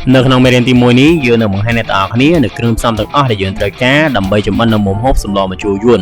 នៅក្នុងមេរៀនទី1នេះយើងនឹងបង្ហាញអ្នកទាំងអស់គ្នានៅគ្រឿងផ្សំទាំងអស់ដែលយើងត្រូវការដើម្បីចម្អិននៅមុំហូបសម្លម្ជូរយួន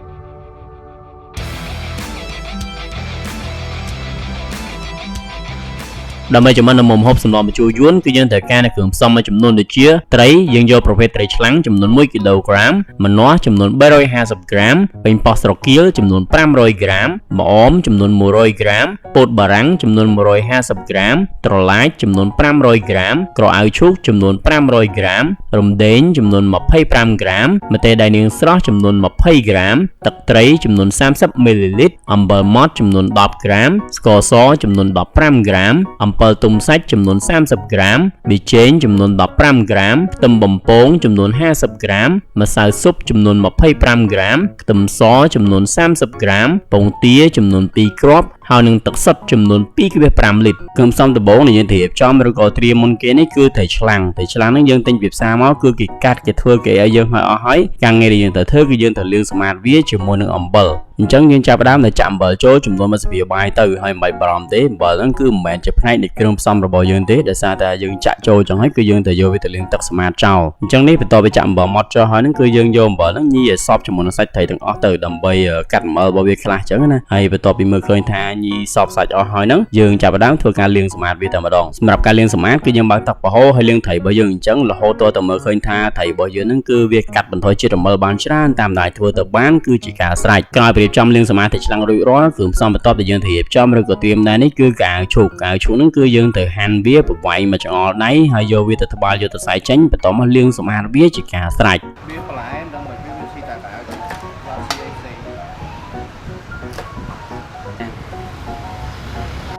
ដើម្បីចម្អិននៅមុំហូបសម្លម្ជូរយួនគឺយើងត្រូវការនៅគ្រឿងផ្សំមួយចំនួនដូចជាត្រីយើងយកប្រភេទត្រីឆ្លាំងចំនួន1គីឡូក្រាមម្នាស់ចំនួន350ក្រាមប៉េងប៉ោះស្រគាលចំនួន500ក្រាមម្អមចំនួន100ក្រាមពោតបារាំងចំនួន150ក្រាមត្រឡាចចំនួន500ក្រាមក្រអៅឈូកចំនួន500ក្រាមរំដេងចំនួន25ក្រាមម្ទេសដៃនាងស្រស់ចំនួន20ក្រាមទឹកត្រីចំនួន30មីលីលីត្រអំបិលម៉ដ្ឋចំនួន10ក្រាមស្ករសចំនួន15ក្រាមអំពិលទុំសាច់ចំនួន30ក្រាមប៊ីចេងចំនួន15ក្រាមខ្ទឹមបំពងចំនួន50ក្រាមម្សៅស៊ុបចំនួន25ក្រាមខ្ទឹមសចំនួន30ក្រាមពងទាចំនួន2គ្រាប់ហើយនឹងទឹកសុទ្ធចំនួន 2.5 លីត្រគ្រឿងផ្សំដំបូងដែលយើងត្រូវរៀបចំឬក៏ត្រៀមមុនគេនេះគឺត្រីឆ្លាំងហ្នឹងយើងទិញពីផ្សារមកគឺគេកាត់គេធ្វើគេឲ្យយើងឲ្យអស់ហើយការងារដែលយើងត្រូវធ្វើគឺយើងត្រូវលាងសម្អាតវាជាមួយនឹងអំបិលអញ្ចឹងយើងចាប់ផ្ដើមតែចាក់អំបិលចូលចំនួនមួយស្លាបព្រាបាយទៅហើយមិនបាច់បារម្ភទេអំបិលហ្នឹងគឺមិនមែនជាផ្នែកនៃគ្រឿងផ្សំរបស់យើងទេដោយសារតែយើងចាក់ចូលចឹងហើយគឺយើងត្រូវយកវាទៅលាងទឹកសម្អាតចោលអញ្ចឹងនេះបន្ទាប់ពីចាក់អំបិលម៉ត់ចុះហើយហ្នឹងគឺយើងយកអំបិលហ្នឹងញីឲ្យសព្វជាមួយនឹងសាច់ត្រីទាំងអស់ទៅដើម្បីកាត់អំបិលរបស់វាខ្លះចឹងណាហើយបន្ទាប់ពីមើលឃើញថាញីសព្វសាច់អស់ហើយហ្នឹងយើងចាប់ផ្ដើមធ្វើការលាងសម្អាតវាតែម្ដងសម្រាប់ការលាងសម្អាតគឺយើងបើកទឹកប្រហូរហើយលាងត្រីរបស់យើងអញ្ចឹងរហូតទាល់តែមើលឃើញថាត្រីរបស់យើងហ្នឹងគឺវាកាត់បន្ថយជាតិអំបិលបានច្រើនតាមដែលធ្វើទៅបានគឺជាការស្រេចក្រោយពីរៀបចំលាងសម្អាតត្រីឆ្លាំងរួចរាល់គ្រឿងផ្សំបន្ទាប់ដែលយើងត្រូវរៀបចំឬក៏ត្រៀមដែរនេះគឺកាវឈូកហ្នឹងគឺយើងត្រូវហាន់វាប្រវែងមួយចង្អុលដៃហើយយកវាទៅត្បាល់យកទៅសៃចេញបន្ទាប់មកលាងសម្អាតវាជាការស្រេចវាបន្លែដើម្បីវាស៊ីតែកាវដល់ស៊ីអីផ្សេង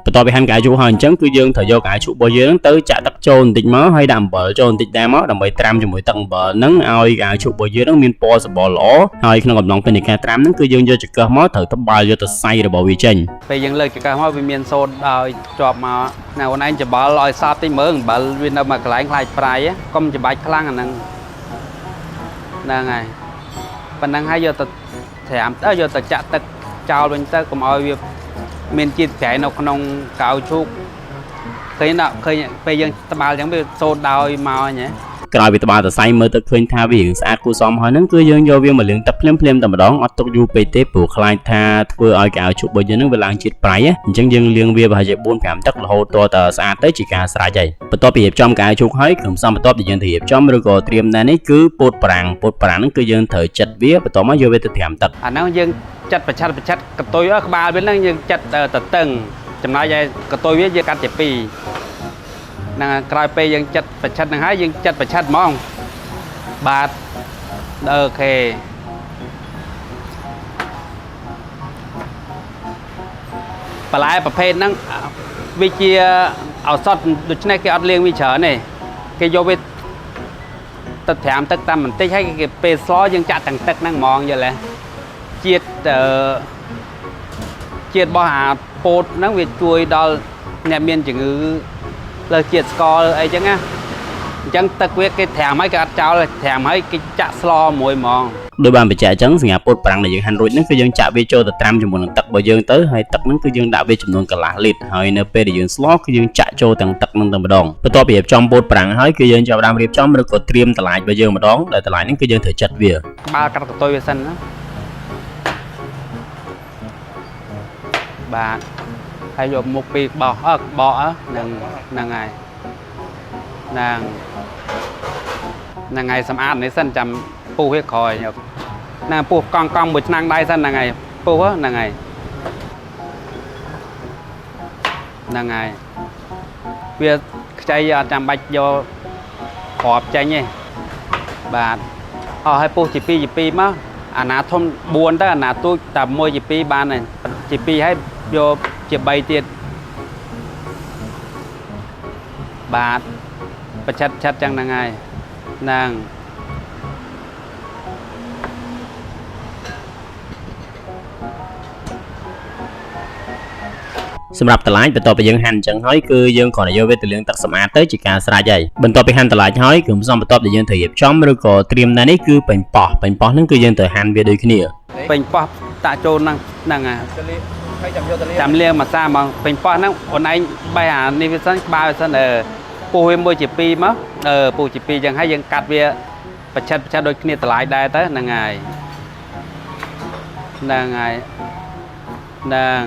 បន្ទាប់ពីហាន់កាវជូរហើយអញ្ចឹងគឺយើងត្រូវយកកាវជូររបស់យើងទៅចាក់ទឹកចូលបន្តិចមកហើយដាក់អំបិលចូលបន្តិចដែរមកដើម្បីត្រាំជាមួយទឹកអំបិលហ្នឹងឲ្យកាវជូររបស់យើងហ្នឹងមានពណ៌សម្បុរល្អហើយក្នុងកំឡុងពេលនៃការត្រាំហ្នឹងគឺយើងយកចង្កឹះមកត្រូវត្បាល់យកទៅសៃរបស់វាចេញពេលយើងលើកចង្កឹះមកវាមានសូត្រឲ្យជាប់មកណាអូនឯងច្បល់ឲ្យសាបតិចមើលអំបិលវានៅមួយកន្លែងខ្លាចប្រៃកុំច្បាច់ខ្លាំងអាហ្នឹងហើយប៉ុណ្ណឹងហើយយកទៅត្រាំទៅយកទៅចាក់ទឹកចោលវិញទៅកុំឲ្យវាមានជាតិប្រៃនៅក្នុងកៅឈូកឃើញពេលយើងត្បាល់អញ្ចឹងវាសូត្រដោយមកញ៉េក្រោយពីត្បាល់សរសៃមើលទៅឃើញថាវាស្អាតគួរសមហើយហ្នឹងគឺយើងយកវាមកលាងទឹកភ្លាមតែម្ដងអត់ទុកយូរពេកទេព្រោះខ្លាចថាធ្វើឲ្យកៅឈូករបស់យើងហ្នឹងវាឡើងជាតិប្រៃអញ្ចឹងយើងលាងវាប្រហែលជា 4-5 ទឹករហូតទាល់តែស្អាតទៅជាការស្រេចហើយបន្ទាប់ពីរៀបចំកៅឈូកហើយគ្រឿងផ្សំបន្ទាប់ដែលយើងត្រូវរៀបចំឬក៏ត្រៀមដែរនេះគឺពោតប្រាំងហ្នឹងគឺយើងត្រូវចិតវាបន្ទាប់មកយកវាទៅត្រាំទឹកអាហ្នឹងយើងចាត់ប្រឆាត់កតុយក្បាលវាហ្នឹងយើងចាត់ទៅតឹងចំណែកឯកតុយវាយើងកាត់ជា2ហ្នឹងក្រោយពេលយើងចាត់ប្រឆាត់ហ្នឹងហើយយើងចាត់ប្រឆាត់ហ្មងបាទអូខេបន្លែប្រភេទហ្នឹងវាជាឱសថដូច្នេះគេអត់លាងវាច្រើនទេគេយកវាទៅត្រាំទឹកតាមបន្តិចហើយគេពេលស្លយើងចាក់ទាំងទឹកហ្នឹងហ្មងយល់ទេជាតិរបស់អាពោតហ្នឹងវាជួយដល់អ្នកមានជំងឺលើជាតិស្ករអីចឹងណាអញ្ចឹងទឹកវាគេត្រាំហើយគេអត់ចោលត្រាំហើយគេចាក់ស្លមួយហ្មងដោយបានបញ្ជាក់អញ្ចឹងសញ្ញាពោតប្រាំងដែលយើងហាន់រួចហ្នឹងគឺយើងចាក់វាចូលទៅត្រាំជាមួយនឹងទឹករបស់យើងទៅហើយទឹកហ្នឹងគឺយើងដាក់វាចំនួនកន្លះលីត្រហើយនៅពេលដែលយើងស្លគឺយើងចាក់ចូលទាំងទឹកហ្នឹងតែម្ដងបន្ទាប់ពីរៀបចំពោតប្រាំងហើយគឺយើងចាប់ផ្ដើមរៀបចំឬក៏ត្រៀមតឡាចរបស់យើងម្ដងដែលតឡាចហ្នឹងគឺយើងត្រូវចិតវាបើកាត់កតុយវាសិនណាបាទហើយយកមុខពីបោះបកហ្នឹងហើយហ្នឹងហើយសម្អាតនេះសិនចាំពុះវាក្រោយណាពុះកង់មួយឆ្នាំងដៃសិនហ្នឹងហើយពុះហ្នឹងហើយវាខ្ចីអត់ចាំបាច់យកក្របចេញទេបាទអស់ឲ្យពុះជា2មកអាណាធំ4ទៅអាណាទូចតែ1ជា2បានហើយជា2ហើយយកជា3ទៀតបាទប្រឆាត់ចឹងហ្នឹងហើយហ្នឹងសម្រាប់តឡាចបន្ទាប់ពីយើងហាន់អញ្ចឹងហើយគឺយើងគ្រាន់តែយកវាទៅលាងទឹកសម្អាតទៅជាការស្រេចហើយបន្ទាប់ពីហាន់តឡាចហើយគ្រឿងផ្សំបន្ទាប់ដែលយើងត្រូវរៀបចំឬក៏ត្រៀមដែរនេះគឺប៉េងប៉ោះហ្នឹងគឺយើងត្រូវហាន់វាដូចគ្នាប៉េងប៉ោះតាក់ចូលហ្នឹងហើយចាំលាងម្សៅមកប៉េងប៉ោះហ្នឹងអូនឯងបេះអានេះវាសិនក្បាលវាសិន ปูให้มวยจีปีมั้งปูจีปียังให้ยังกัดเวียประชันโดยเนี่ยตลายได้แต่นางไงนาง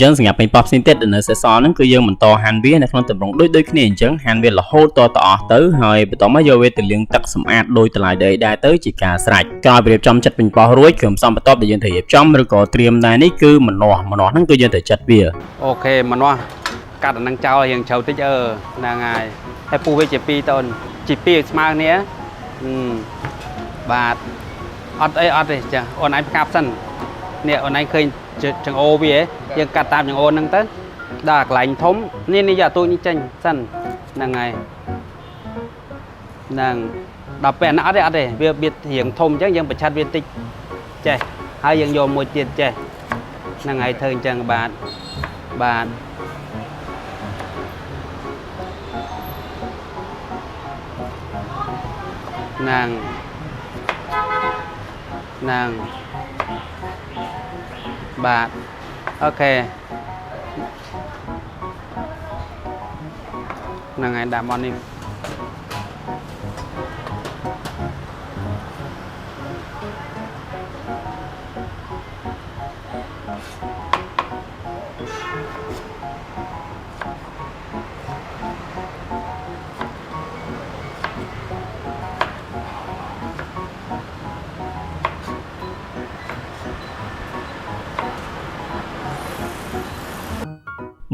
ចឹងសម្រាប់ពេញប៉បផ្សេងទៀតនៅសេសសហ្នឹងគឺយើងបន្តហាន់វានៅក្នុងទម្រង់ដូចគ្នាអញ្ចឹងហាន់វារហូតតអស់ទៅហើយបន្តមកយកវាទៅលាងទឹកសម្អាតដោយតម្លៃដីដែរទៅជាការស្រេចក្រោយរៀបចំចិត្តពេញប៉ោះរួចគ្រឿងផ្សំបន្ទាប់ដែលយើងត្រូវរៀបចំឬក៏ត្រៀមដែរនេះគឺម្នាស់ហ្នឹងគឺយើងត្រូវចាត់វាអូខេម្នាស់កាត់អានឹងចោលយើងជ្រៅតិចហ្នឹងហើយហើយពូវាជា2តូនជា2ស្មើគ្នាបាទអត់ទេចាអូនឯងផ្កាប់សិននេះអូនឯងឃើញចង្អូវាយើងកាត់តាមចង្អូហ្នឹងទៅដល់កន្លែងធំនេះយកទូចនេះចេញសិនហ្នឹងហើយហ្នឹងដល់ពេលអត់ទេវាបៀតរៀងធំអញ្ចឹងយើងបញ្ឆិតវាតិចចេះហើយយើងយកមួយទៀតចេះហ្នឹងហើយធ្វើអញ្ចឹងបាទហ្នឹងបាទអូខេហ្នឹងហើយដាក់មកនេះ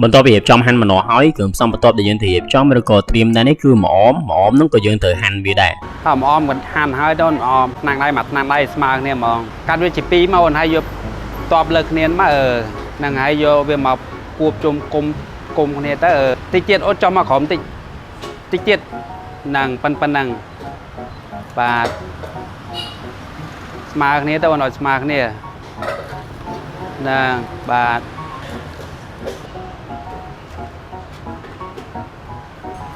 បន្ទាប់ពីរៀបចំហាន់ម្នាស់ហើយគ្រឿងផ្សំបន្ទាប់ដែលយើងត្រូវរៀបចំឬក៏ត្រៀមដែរនេះគឺម្អមហ្នឹងក៏យើងត្រូវហាន់វាដែរតែម្អមគាត់ហាន់ហើយដល់ម្អមថ្នាំងដៃមួយថ្នាំងដៃស្មើគ្នាហ្មងកាត់វាជា2មកហើយយកតបលើគ្នាមកហ្នឹងហើយយកវាមកគួបជុំគុំគ្នាទៅតិចទៀតអត់ចំមកក្រោមតិចទៀតហ្នឹងប៉ុណ្ណឹងបាទស្មើគ្នាទៅអត់ស្មើគ្នាហ្នឹងបាទ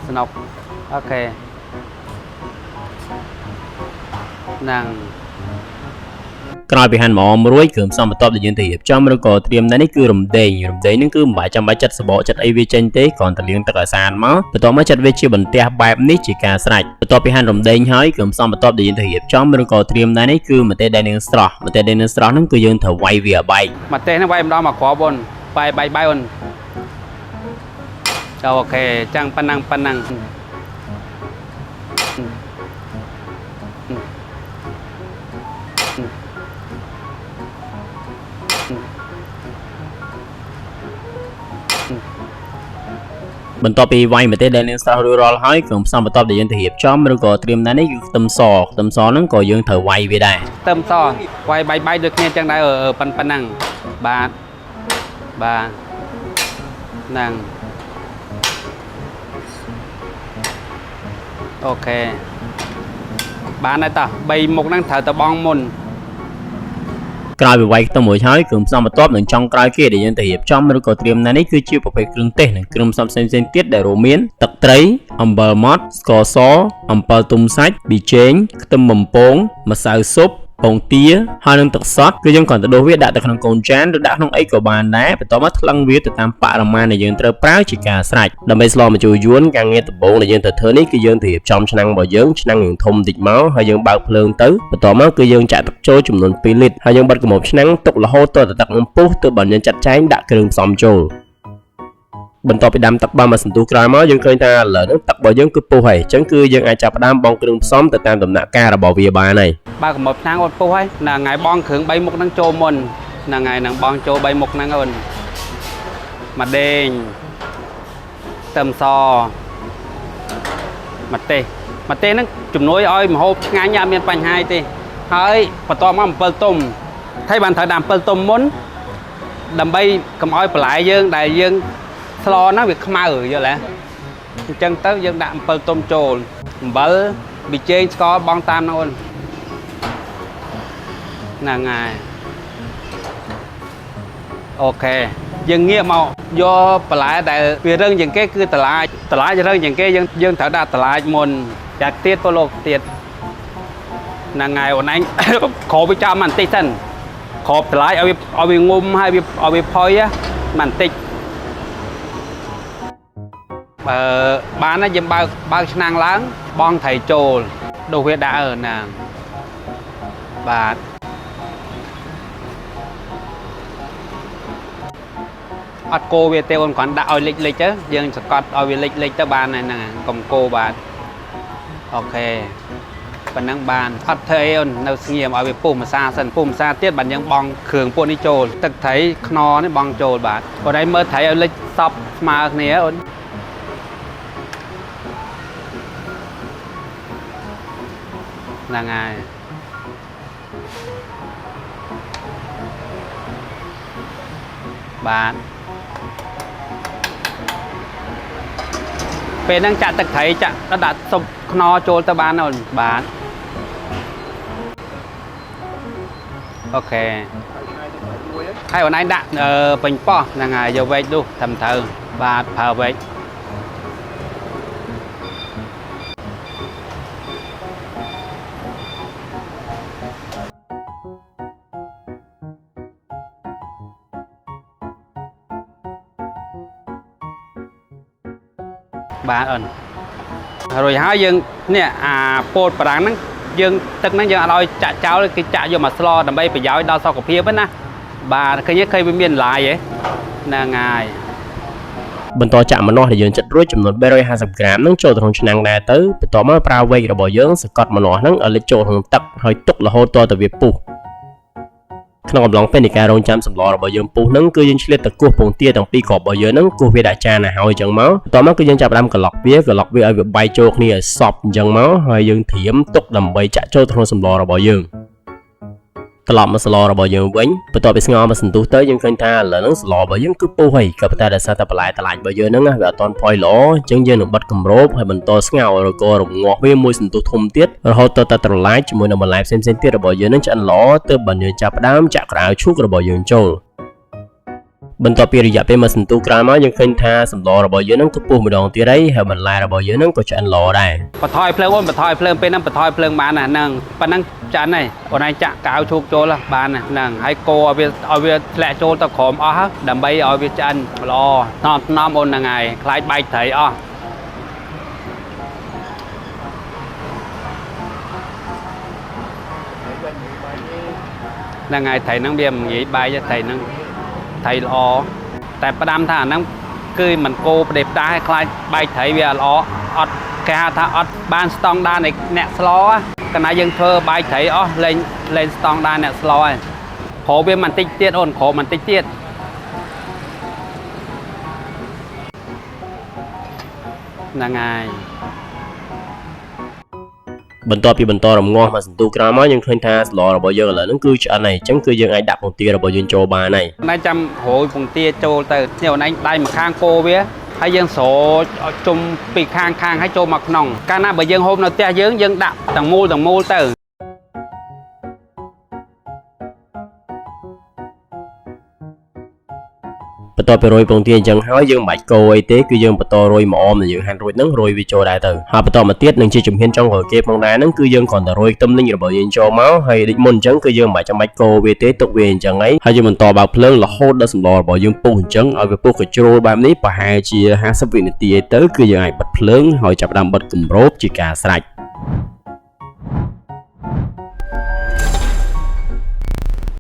ស្នុកអូខេហ្នឹង ក្រោយពីហាន់ម្អមរួចគ្រឿងផ្សំបន្ទាប់ដែលយើងត្រូវរៀបចំឬក៏ត្រៀមដែរនេះគឺរំដេងហ្នឹងគឺមិនបាច់ចាំបាច់ចាត់សបកចាត់អីវាចេញទេគ្រាន់តែលាងទឹកឲ្យស្អាតមកបន្ទាប់មកចាត់វាជាបន្ទះបែបនេះជាការស្រេចបន្ទាប់ពីហាន់រំដេងហើយគ្រឿងផ្សំបន្ទាប់ដែលយើងត្រូវរៀបចំឬក៏ត្រៀមដែរនេះគឺម្ទេសដែលនឹងស្រស់ហ្នឹងគឺយើងត្រូវវាយវាឲ្យបែកម្ទេសហ្នឹងវាយម្ដងមកគ្រាប់អូនបាយអូនអូខេចឹងប៉ុណ្ណឹងបន្ទាប់ពីវាយម្ទេសដែលនឹងស្រស់រួចរាល់ហើយគ្រឿងផ្សំបន្ទាប់ដែលយើងត្រូវរៀបចំឬក៏ត្រៀមដែរនេះគឺខ្ទឹមសហ្នឹងក៏យើងត្រូវវាយវាដែរខ្ទឹមសវាយបាយដូចគ្នាចឹងដែរប៉ុណ្ណឹងបាទហ្នឹងអូខេបានហើយតោះ3មុខហ្នឹងត្រូវទៅបងមុនក្រោយពីវាយខ្ទឹមរួចហើយគ្រឿងផ្សំបន្ទាប់នឹងចុងក្រោយគេដែលយើងត្រូវរៀបចំឬក៏ត្រៀមដែរនេះគឺជាប្រភេទគ្រឿងទេសនិងគ្រឿងផ្សំផ្សេងៗទៀតដែលរួមមានទឹកត្រីអំបិលម៉ត់ស្ករសអំពិលទុំសាច់ប៊ីចេងខ្ទឹមបំពងម្សៅស៊ុបពងទាហើយនឹងទឹកសុទ្ធគឺយើងគ្រាន់តែដួសវាដាក់ទៅក្នុងកូនចានឬដាក់ក្នុងអីក៏បានដែរបន្ទាប់មកថ្លឹងវាទៅតាមបរិមាណដែលយើងត្រូវប្រើជាការស្រេចដើម្បីស្លម្ជូរយួនការងារដំបូងដែលយើងត្រូវធ្វើនេះគឺយើងត្រូវរៀបចំឆ្នាំងរបស់យើងឆ្នាំងនឹងធំតិចមកហើយយើងបើកភ្លើងទៅបន្ទាប់មកគឺយើងចាក់ទឹកចូលចំនួន2លីត្រហើយយើងបិទកុំប់ឆ្នាំងទុករហូតដល់ទឹកនឹងពុះទើបបានយើងចាត់ចែងដាក់គ្រឿងផ្សំចូលបន្ទាប់ពីដាំទឹកបានមកសន្ទុះក្រោយមកយើងឃើញថាឥឡូវនេះទឹករបស់យើងគឺពុះហើយអញ្ចឹងគឺយើងអាចចាប់ផ្ដើមបងគ្រឿងផ្សំទៅតាមដំណាក់កាលរបស់វាបានហើយបើកុំប់ឆ្នាំងអត់ពុះហើយណាថ្ងៃបងគ្រឿង3មុខហ្នឹងចូលមុនណាថ្ងៃហ្នឹងបងចូល3មុខហ្នឹងអូនមកដេងខ្ទឹមសម្ទេសហ្នឹងជំនួយឲ្យម្ហូបឆ្ងាញ់អត់មានបញ្ហាទេហើយបន្ទាប់មកអំពិលទុំហើយបានត្រូវដាក់អំពិលទុំមុនដើម្បីកុំឲ្យបន្លែយើងដែលយើងស្លហ្នឹងវាខ្មៅយល់ទេអញ្ចឹងទៅយើងដាក់អំពិលទុំចូលអំបិលប៊ីចេងស្ករបងតាមនោះអូនហ្នឹងហើយអូខេយើងងាកមកយកបន្លែដែលវារឹងជាងគេគឺតឡាចរឹងជាងគេយើងត្រូវដាក់តឡាចមុនចាក់ទៀតពលលោកទៀតហ្នឹងហើយអូនឯងគ្របវាចាំបន្តិចសិនគ្របតឡាចឲ្យវាងុំហើយឲ្យវាផុយបន្តិច bán nó dùm bao năng lớn bong thầy trồ đồ huyết đã ở nè bà ọt cô về tiêu còn đã oi lịch chứ dương Scott oi về lịch tới bàn này nè cầm cô bà ok phần năng bàn ọt thấy ôn đâu nghiệm oi về pùm xa sân pùm xa tiết bản những bong khường pôn đi trồ thực thấy nó đấy bong trồ bà ở đây mới thấy oi lịch sọc mà nè ôn là ngày bạn về năng chặt thực thấy chặt nó đã sụp no trôi tới bán rồi bạn ok hay ở nay đạn bình po là ngày giờ về luôn thầm thờ và phở về bà ẩn rồi hai dương nè bột bà đáng dương tức nó dương đôi chạ cháu cái chạ vô mà slo đầm bay phải giáo đau sau của phía với na bà cái nhất cây bên miền lại vậy là ngày បន្ទាប់ចាក់ម្នាស់ដែលយើងចិតរួចចំនួន 350 ក្រាមនឹងចូលទៅក្នុងឆ្នាំងដែរទៅបន្ទាប់មកប្រើវែករបស់យើងសកត់ម្នាស់ហ្នឹងឲ្យលិចចូលក្នុងទឹកហើយទុករហូតទាល់តែវាពុះក្នុងកំឡុងពេលនៃការរងចាំសម្លរបស់យើងពុះហ្នឹងគឺយើងឆ្លៀតទៅគោះពងទាទាំងពីរគ្រាប់របស់យើងហ្នឹងគោះវាដាក់ចានឲ្យហើយអញ្ចឹងមកបន្ទាប់មកគឺយើងចាប់ផ្ដើមក្លុកវាឲ្យវាបែកចូលគ្នាឲ្យសព្វអញ្ចឹងមកហើយយើងត្រៀមទុកដើម្បីចាក់ចូលក្នុងសម្លរបស់យើង ត្រឡប់មកស្លរបស់យើងវិញបន្ទាប់ពីស្ងោរមកសន្ទុះទៅយើងឃើញថាឥឡូវហ្នឹងស្លរបស់យើងគឺពុះហើយក៏ប៉ុន្តែដោយសារតែបន្លែតឡាច់របស់យើងហ្នឹងវាអត់ទាន់ផុយល្អអញ្ចឹងយើងនឹងបិទគម្របហើយបន្តស្ងោររករងាស់វាមួយសន្ទុះធំទៀតរហូតដល់តែត្រឡាច់ជាមួយនឹងបន្លែផ្សេងៗទៀតរបស់យើងហ្នឹងឆ្អិនល្អទើបបានយើងចាប់ផ្ដើមចាក់ក្រាវឈូករបស់យើងចូល បន្ទាប់ពីរយៈពេលមួយសន្ទុះក្រោយមកយើងឃើញថាសម្លរបស់យើងហ្នឹងគឺពុះម្ដងទៀតហើយបន្លែរបស់យើងហ្នឹងក៏ឆ្អិនល្អដែរបន្ថយភ្លើងអូនបន្ថយភ្លើងពេលហ្នឹងបន្ថយភ្លើងបានណាហ្នឹងប៉ុណ្ណឹងចាន់ហើយអូនឯងចាក់កៅឈូកចូលបានណាហ្នឹងហើយកូរឲ្យវាធ្លាក់ចូលទៅក្រោមអស់ដើម្បីឲ្យវាឆ្អិនល្អថ្នមអូនហ្នឹងហើយខ្លាចបែកត្រីអស់ហ្នឹងហើយត្រីហ្នឹងវាមិនងាយបែកទេត្រីហ្នឹង ថៃល្អតែផ្ដាំថាអាហ្នឹងគឺមិនគោប្រដេបដែរខ្លាចបែកត្រីវាល្អអត់គេហៅថាអត់បានស្តង់ដារនៃអ្នកស្លកណាយើងធ្វើបែកត្រីអស់លេងស្តង់ដារអ្នកស្លហើយព្រោះវាមិនតិចទៀតអូនព្រោះមិនតិចទៀតហ្នឹងហើយ បន្ទាប់ពីបន្តរំងាស់មកសន្ទុះក្រោយមកយើងឃើញថាស្លរបស់យើងឥឡូវហ្នឹងគឺឆ្អិនហើយអញ្ចឹងគឺយើងអាចដាក់ពងទារបស់យើងចូលបានហើយណែចាំរោយពងទាចូលទៅនេះអូនឯងដៃម្ខាងគោវាហើយយើងស្រោចជុំពីខាងឲ្យចូលមកក្នុងកាលណាបើយើងហូបនៅផ្ទះយើងដាក់ទាំងមូលទៅ បន្ទាប់ពីរោយពងទាអញ្ចឹងហើយយើងមិនបាច់កូរអីទេគឺយើងបន្តរោយម្អមដែលយើងហាន់រួចហ្នឹងរោយវាចូលដែរទៅហើយបន្តមកទៀតនឹងជាជំហានចុងក្រោយគេផងដែរហ្នឹងគឺយើងគ្រាន់តែរោយខ្ទឹមលីងរបស់យើងចូលមកហើយដូចមុនអញ្ចឹងគឺយើងមិនបាច់ចាំបាច់កូរវាទេទុកវាអញ្ចឹងហើយយើងបន្តបើកភ្លើងរហូតដល់សម្លរបស់យើងពុះអញ្ចឹងឲ្យវាពុះកញ្ជ្រោលបែបនេះប្រហែលជា 50 វិនាទីទៅគឺយើងអាចបិទភ្លើងហើយចាប់ផ្ដើមបិទគម្របជាការស្រេច